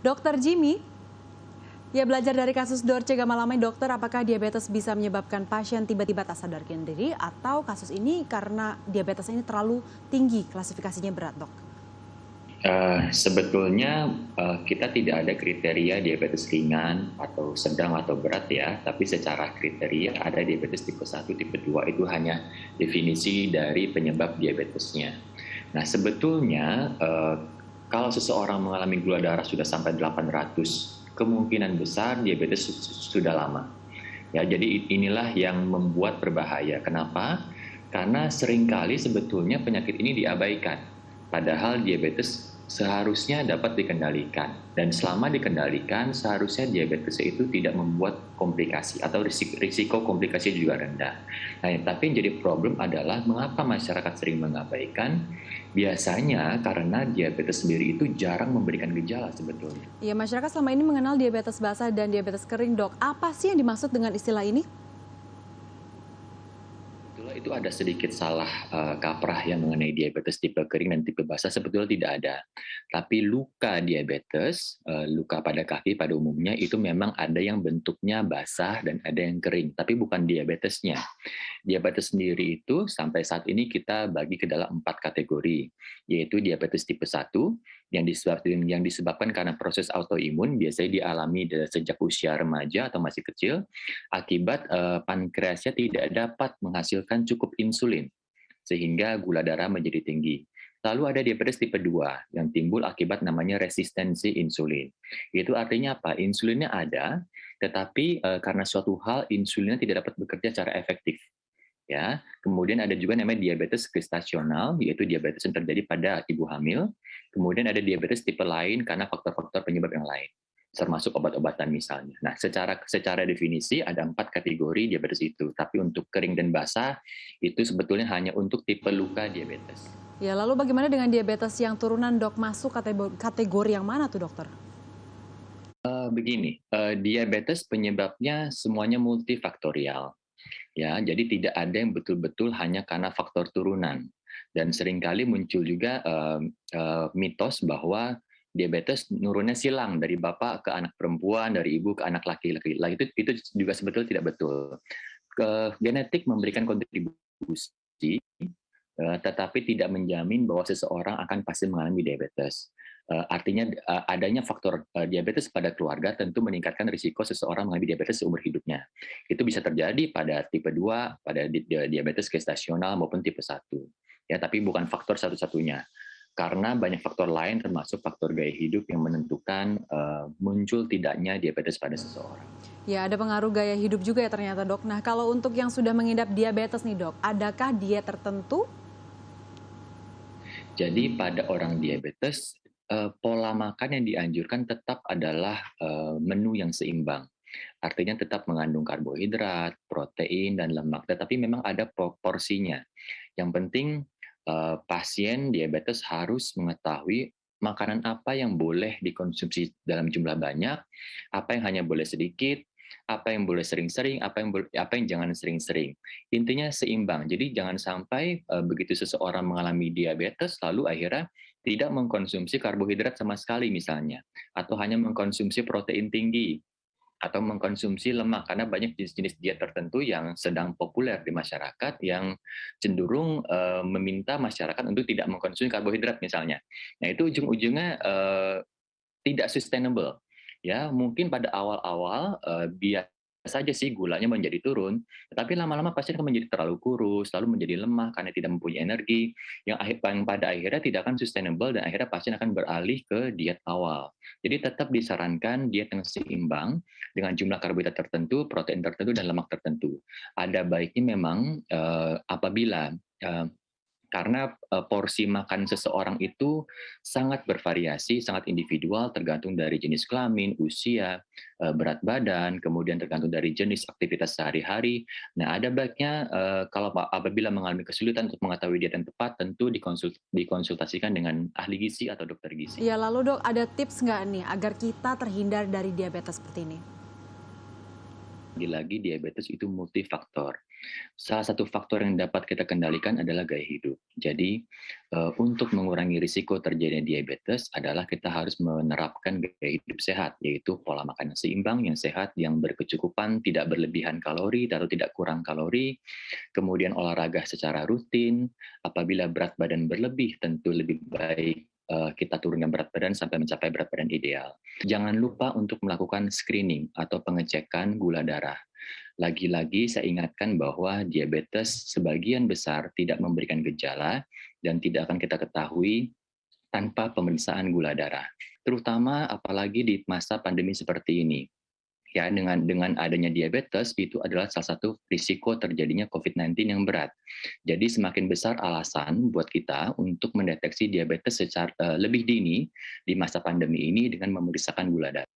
Dokter Jimmy, ya belajar dari kasus Dorce Gamalame, dokter, apakah diabetes bisa menyebabkan pasien tiba-tiba tak sadarkan diri atau kasus ini karena diabetes ini terlalu tinggi, klasifikasinya berat, dok? Sebetulnya kita tidak ada kriteria diabetes ringan atau sedang atau berat ya, tapi secara kriteria ada diabetes tipe 1, tipe 2 itu hanya definisi dari penyebab diabetesnya. Nah sebetulnya kalau seseorang mengalami gula darah sudah sampai 800, kemungkinan besar diabetes sudah lama. Ya, jadi inilah yang membuat berbahaya. Kenapa? Karena seringkali sebetulnya penyakit ini diabaikan. Padahal diabetes seharusnya dapat dikendalikan. Dan selama dikendalikan, seharusnya diabetes itu tidak membuat komplikasi atau risiko komplikasi juga rendah. Nah, tapi yang jadi problem adalah mengapa masyarakat sering mengabaikan? Biasanya karena diabetes sendiri itu jarang memberikan gejala sebetulnya. Ya, masyarakat selama ini mengenal diabetes basah dan diabetes kering, dok. Apa sih yang dimaksud dengan istilah ini? Sebetulnya itu ada sedikit salah kaprah yang mengenai diabetes tipe kering dan tipe basah, sebetulnya tidak ada. Tapi luka diabetes, luka pada kaki pada umumnya itu memang ada yang bentuknya basah dan ada yang kering, tapi bukan diabetesnya. Diabetes sendiri itu sampai saat ini kita bagi ke dalam 4 kategori, yaitu diabetes tipe 1 yang disebabkan karena proses autoimun, biasanya dialami sejak usia remaja atau masih kecil, akibat pankreasnya tidak dapat menghasilkan cukup insulin, sehingga gula darah menjadi tinggi. Lalu ada diabetes tipe 2 yang timbul akibat namanya resistensi insulin. Itu artinya apa? Insulinnya ada, tetapi karena suatu hal insulinnya tidak dapat bekerja secara efektif. Ya, kemudian ada juga namanya diabetes gestasional, yaitu diabetes yang terjadi pada ibu hamil. Kemudian ada diabetes tipe lain karena faktor-faktor penyebab yang lain, termasuk obat-obatan misalnya. Nah, secara definisi ada 4 kategori diabetes itu, tapi untuk kering dan basah itu sebetulnya hanya untuk tipe luka diabetes. Ya, lalu bagaimana dengan diabetes yang turunan, dok? Masuk kategori yang mana tuh, dokter? Begini, diabetes penyebabnya semuanya multifaktorial. Ya, jadi tidak ada yang betul-betul hanya karena faktor turunan. Dan seringkali muncul juga mitos bahwa diabetes nurunnya silang dari bapak ke anak perempuan, dari ibu ke anak laki-laki. Itu juga sebetulnya tidak betul. Genetik memberikan kontribusi, tetapi tidak menjamin bahwa seseorang akan pasti mengalami diabetes. Artinya adanya faktor diabetes pada keluarga tentu meningkatkan risiko seseorang mengalami diabetes seumur hidupnya. Itu bisa terjadi pada tipe 2, pada diabetes gestasional maupun tipe 1. Ya, tapi bukan faktor satu-satunya. Karena banyak faktor lain termasuk faktor gaya hidup yang menentukan muncul tidaknya diabetes pada seseorang. Ya, ada pengaruh gaya hidup juga ya ternyata, dok. Nah, kalau untuk yang sudah mengidap diabetes nih, dok, adakah diet tertentu? Jadi pada orang diabetes, pola makan yang dianjurkan tetap adalah menu yang seimbang. Artinya tetap mengandung karbohidrat, protein, dan lemak, tetapi memang ada porsinya. Yang penting pasien diabetes harus mengetahui makanan apa yang boleh dikonsumsi dalam jumlah banyak, apa yang hanya boleh sedikit, apa yang boleh sering-sering, apa yang jangan sering-sering. Intinya seimbang. Jadi jangan sampai begitu seseorang mengalami diabetes lalu akhirnya tidak mengkonsumsi karbohidrat sama sekali misalnya, atau hanya mengkonsumsi protein tinggi atau mengkonsumsi lemak, karena banyak jenis-jenis diet tertentu yang sedang populer di masyarakat yang cenderung meminta masyarakat untuk tidak mengkonsumsi karbohidrat misalnya. Nah itu ujung-ujungnya tidak sustainable. Ya, mungkin pada awal-awal biasa saja sih gulanya menjadi turun, tetapi lama-lama pasien akan menjadi terlalu kurus, lalu menjadi lemah karena tidak mempunyai energi, yang pada akhirnya tidak akan sustainable dan akhirnya pasien akan beralih ke diet awal. Jadi tetap disarankan diet yang seimbang dengan jumlah karbohidrat tertentu, protein tertentu, dan lemak tertentu. Ada baiknya memang apabila karena porsi makan seseorang itu sangat bervariasi, sangat individual, tergantung dari jenis kelamin, usia, berat badan, kemudian tergantung dari jenis aktivitas sehari-hari. Nah, ada baiknya kalau apabila mengalami kesulitan untuk mengetahui diet yang tepat, tentu dikonsultasikan dengan ahli gizi atau dokter gizi. Ya, lalu, dok, ada tips nggak nih agar kita terhindar dari diabetes seperti ini? Lagi-lagi diabetes itu multifaktor. Salah satu faktor yang dapat kita kendalikan adalah gaya hidup. Jadi, untuk mengurangi risiko terjadinya diabetes adalah kita harus menerapkan gaya hidup sehat, yaitu pola makan yang seimbang, yang sehat, yang berkecukupan, tidak berlebihan kalori atau tidak kurang kalori, kemudian olahraga secara rutin. Apabila berat badan berlebih, tentu lebih baik kita turunkan berat badan sampai mencapai berat badan ideal. Jangan lupa untuk melakukan screening atau pengecekan gula darah. Lagi-lagi saya ingatkan bahwa diabetes sebagian besar tidak memberikan gejala dan tidak akan kita ketahui tanpa pemeriksaan gula darah. Terutama apalagi di masa pandemi seperti ini. Ya, dengan adanya diabetes itu adalah salah satu risiko terjadinya COVID-19 yang berat. Jadi semakin besar alasan buat kita untuk mendeteksi diabetes secara lebih dini di masa pandemi ini dengan memeriksakan gula darah.